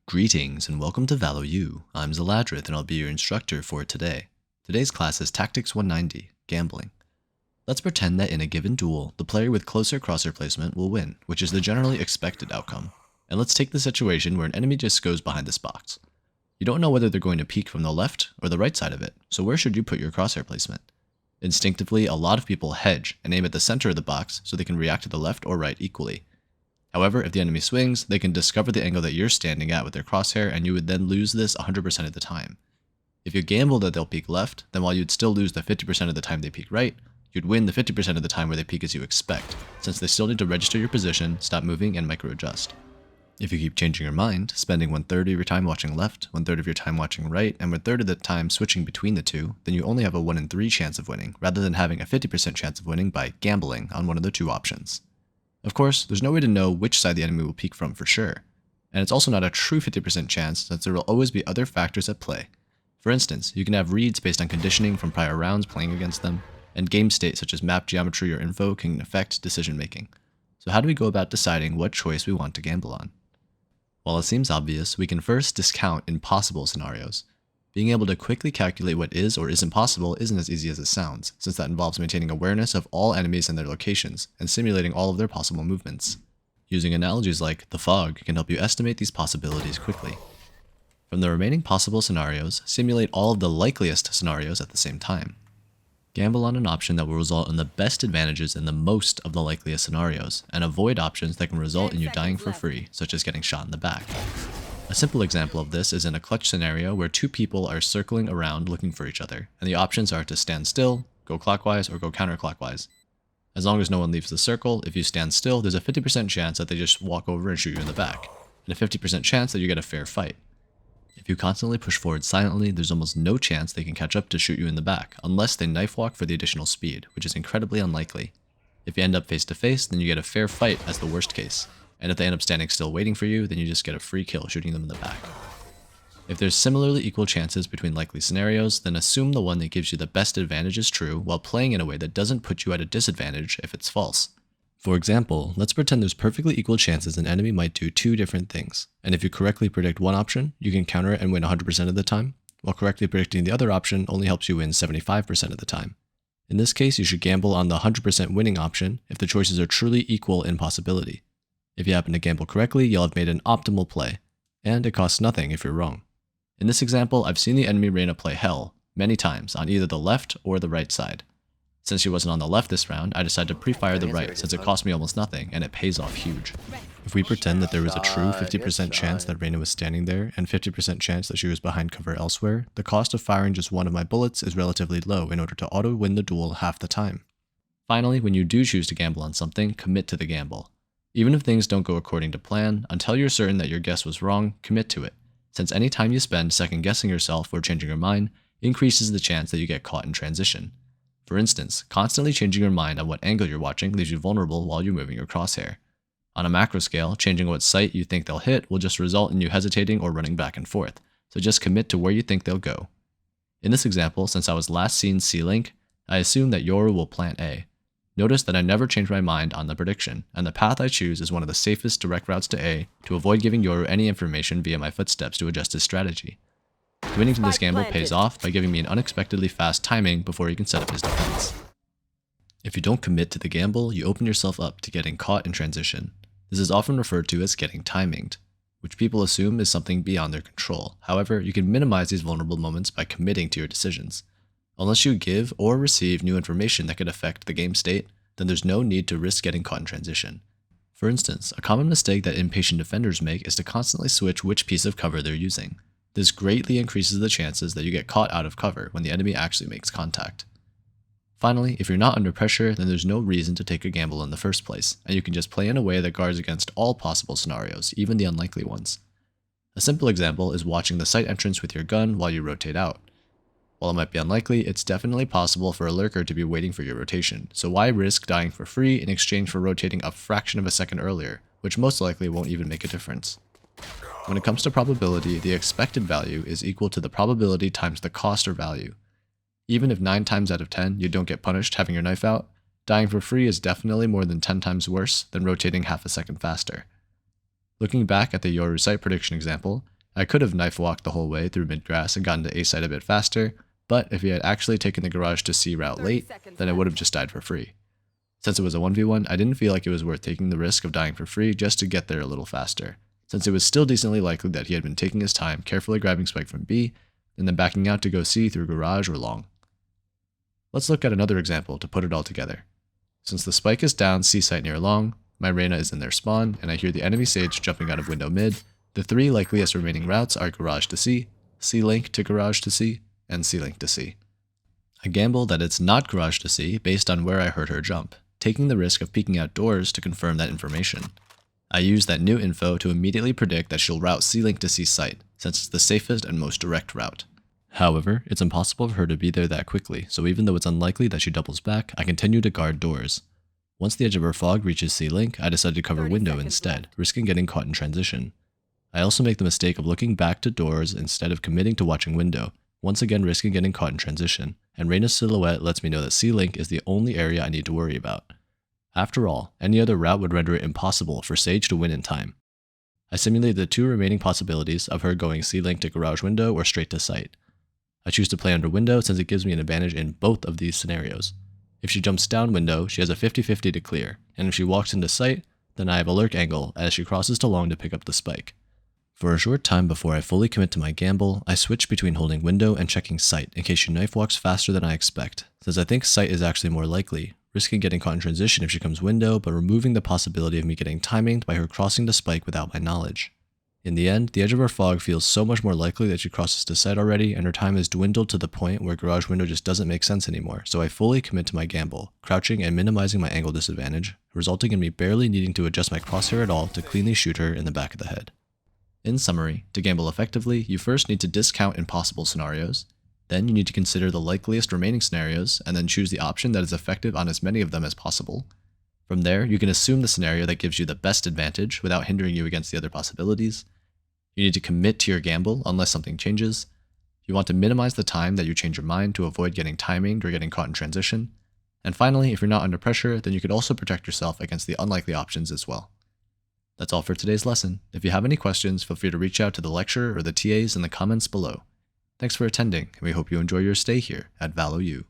Greetings and welcome to ValoU. I'm Zaladrith and I'll be your instructor for today. Today's class is Tactics 190, Gambling. Let's pretend that in a given duel, the player with closer crosshair placement will win, which is the generally expected outcome. And let's take the situation where an enemy just goes behind this box. You don't know whether they're going to peek from the left or the right side of it, so where should you put your crosshair placement? Instinctively, a lot of people hedge and aim at the center of the box so they can react to the left or right equally. However, if the enemy swings, they can discover the angle that you're standing at with their crosshair and you would then lose this 100% of the time. If you gamble that they'll peek left, then while you'd still lose the 50% of the time they peek right, you'd win the 50% of the time where they peek as you expect, since they still need to register your position, stop moving, and micro-adjust. If you keep changing your mind, spending 1/3 of your time watching left, 1/3 of your time watching right, and 1/3 of the time switching between the two, then you only have a 1 in 3 chance of winning, rather than having a 50% chance of winning by gambling on one of the two options. Of course, there's no way to know which side the enemy will peek from for sure, and it's also not a true 50% chance since there will always be other factors at play. For instance, you can have reads based on conditioning from prior rounds playing against them, and game state such as map geometry or info can affect decision making. So how do we go about deciding what choice we want to gamble on? While it seems obvious, we can first discount impossible scenarios. Being able to quickly calculate what is or isn't possible isn't as easy as it sounds, since that involves maintaining awareness of all enemies and their locations, and simulating all of their possible movements. Using analogies like the fog can help you estimate these possibilities quickly. From the remaining possible scenarios, simulate all of the likeliest scenarios at the same time. Gamble on an option that will result in the best advantages in the most of the likeliest scenarios, and avoid options that can result in you dying for free, such as getting shot in the back. A simple example of this is in a clutch scenario where two people are circling around looking for each other, and the options are to stand still, go clockwise, or go counterclockwise. As long as no one leaves the circle, if you stand still, there's a 50% chance that they just walk over and shoot you in the back, and a 50% chance that you get a fair fight. If you constantly push forward silently, there's almost no chance they can catch up to shoot you in the back, unless they knife walk for the additional speed, which is incredibly unlikely. If you end up face to face, then you get a fair fight as the worst case. And if they end up standing still waiting for you, then you just get a free kill shooting them in the back. If there's similarly equal chances between likely scenarios, then assume the one that gives you the best advantage is true while playing in a way that doesn't put you at a disadvantage if it's false. For example, let's pretend there's perfectly equal chances an enemy might do two different things, and if you correctly predict one option, you can counter it and win 100% of the time, while correctly predicting the other option only helps you win 75% of the time. In this case, you should gamble on the 100% winning option if the choices are truly equal in possibility. If you happen to gamble correctly, you'll have made an optimal play, and it costs nothing if you're wrong. In this example, I've seen the enemy Reyna play Hell many times on either the left or the right side. Since she wasn't on the left this round, I decided to pre-fire the right since it cost me almost nothing and it pays off huge. If we pretend that there was a true 50% chance that Reyna was standing there and 50% chance that she was behind cover elsewhere, the cost of firing just one of my bullets is relatively low in order to auto-win the duel half the time. Finally, when you do choose to gamble on something, commit to the gamble. Even if things don't go according to plan, until you're certain that your guess was wrong, commit to it, since any time you spend second-guessing yourself or changing your mind increases the chance that you get caught in transition. For instance, constantly changing your mind on what angle you're watching leaves you vulnerable while you're moving your crosshair. On a macro scale, changing what sight you think they'll hit will just result in you hesitating or running back and forth, so just commit to where you think they'll go. In this example, since I was last seen C-Link, I assume that Yoru will plant A. Notice that I never change my mind on the prediction, and the path I choose is one of the safest direct routes to A to avoid giving Yoru any information via my footsteps to adjust his strategy. Winning from this gamble pays off by giving me an unexpectedly fast timing before he can set up his defense. If you don't commit to the gamble, you open yourself up to getting caught in transition. This is often referred to as getting timinged, which people assume is something beyond their control. However, you can minimize these vulnerable moments by committing to your decisions. Unless you give or receive new information that could affect the game state, then there's no need to risk getting caught in transition. For instance, a common mistake that impatient defenders make is to constantly switch which piece of cover they're using. This greatly increases the chances that you get caught out of cover when the enemy actually makes contact. Finally, if you're not under pressure, then there's no reason to take a gamble in the first place, and you can just play in a way that guards against all possible scenarios, even the unlikely ones. A simple example is watching the site entrance with your gun while you rotate out. While it might be unlikely, it's definitely possible for a lurker to be waiting for your rotation, so why risk dying for free in exchange for rotating a fraction of a second earlier, which most likely won't even make a difference. When it comes to probability, the expected value is equal to the probability times the cost or value. Even if 9 times out of 10 you don't get punished having your knife out, dying for free is definitely more than 10 times worse than rotating half a second faster. Looking back at the Yoru site prediction example, I could have knife walked the whole way through mid-grass and gotten to A site a bit faster, but if he had actually taken the garage to C route late, then I would have just died for free. Since it was a 1v1, I didn't feel like it was worth taking the risk of dying for free just to get there a little faster, since it was still decently likely that he had been taking his time carefully grabbing spike from B, and then backing out to go C through garage or long. Let's look at another example to put it all together. Since the spike is down C site near long, my Reyna is in their spawn, and I hear the enemy Sage jumping out of window mid, the three likeliest remaining routes are garage to C, C-link to garage to C, and C-link to C. I gamble that it's not garage to C based on where I heard her jump, taking the risk of peeking outdoors to confirm that information. I use that new info to immediately predict that she'll route C-link to C site, since it's the safest and most direct route. However, it's impossible for her to be there that quickly, so even though it's unlikely that she doubles back, I continue to guard doors. Once the edge of her fog reaches C-link, I decide to cover window instead, risking getting caught in transition. I also make the mistake of looking back to doors instead of committing to watching window, once again risking getting caught in transition, and Reyna's silhouette lets me know that C-link is the only area I need to worry about. After all, any other route would render it impossible for Sage to win in time. I simulate the two remaining possibilities of her going C-link to garage window or straight to site. I choose to play under window since it gives me an advantage in both of these scenarios. If she jumps down window, she has a 50-50 to clear, and if she walks into site, then I have a lurk angle as she crosses to long to pick up the spike. For a short time before I fully commit to my gamble, I switch between holding window and checking site in case she knife walks faster than I expect, since I think site is actually more likely, risking getting caught in transition if she comes window, but removing the possibility of me getting timinged by her crossing the spike without my knowledge. In the end, the edge of her fog feels so much more likely that she crosses to site already, and her time has dwindled to the point where garage window just doesn't make sense anymore, so I fully commit to my gamble, crouching and minimizing my angle disadvantage, resulting in me barely needing to adjust my crosshair at all to cleanly shoot her in the back of the head. In summary, to gamble effectively, you first need to discount impossible scenarios, then you need to consider the likeliest remaining scenarios, and then choose the option that is effective on as many of them as possible. From there, you can assume the scenario that gives you the best advantage without hindering you against the other possibilities. You need to commit to your gamble unless something changes. You want to minimize the time that you change your mind to avoid getting timinged or getting caught in transition. And finally, if you're not under pressure, then you could also protect yourself against the unlikely options as well. That's all for today's lesson. If you have any questions, feel free to reach out to the lecturer or the TAs in the comments below. Thanks for attending, and we hope you enjoy your stay here at ValoU.